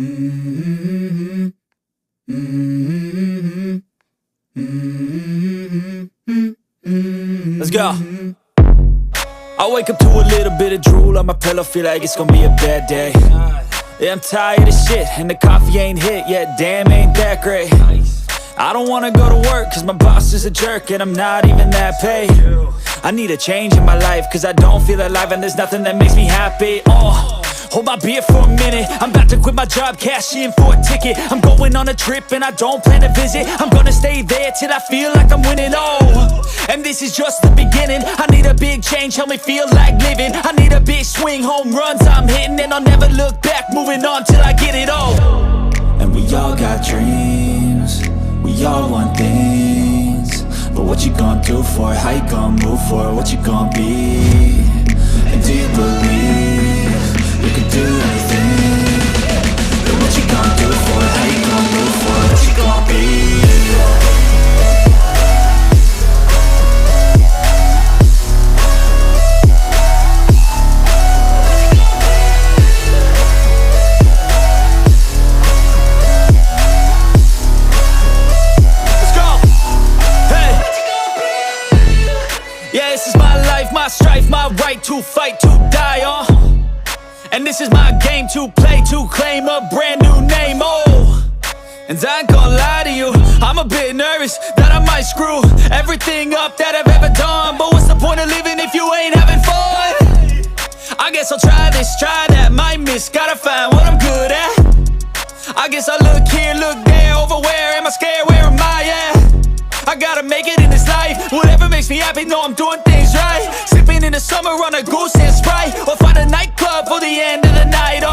Mm-hmm. Mm-hmm. Mm-hmm. Let's go. I wake up to a little bit of drool on my pillow, feel like it's gonna be a bad day. Yeah, I'm tired of shit, and the coffee ain't hit yet, damn, ain't that great. I don't wanna go to work, cause my boss is a jerk, and I'm not even that paid. I need a change in my life, cause I don't feel alive, and there's nothing that makes me happy. Hold my beer for a minute, I'm about to quit my job, cash in for a ticket. I'm going on a trip and I don't plan to visit. I'm gonna stay there till I feel like I'm winning, and this is just the beginning. I need a big change, help me feel like living. I need a big swing, home runs I'm hitting, and I'll never look back, moving on till I get it all. And we all got dreams, we all want things, but what you gonna do for it? How you gonna move for it? What you gonna be? And do you believe you can do anything? But what you gonna do for it? How you gonna move for it? What you gonna be? Let's go! Hey! Yeah, this is my life, my strife, my right to fight, to die, and this is my game to play, to claim a brand new name, and I ain't gonna lie to you, I'm a bit nervous that I might screw everything up that I've ever done. But what's the point of living if you ain't having fun? I guess I'll try this, try that, might miss, gotta find what I'm good at. I guess I look here, look there, over where am I scared, where am I at? I gotta make it in this life, whatever makes me happy, know I'm doing things right. Sipping in the summer on a goose and Sprite, or find a nightclub for the end of the night,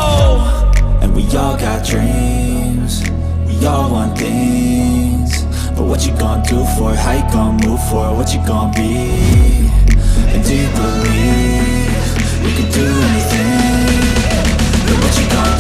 And we all got dreams, we all want things, but what you gonna do for it? How you gonna move for it? What you gonna be? And do you believe you can do anything? But what you gonna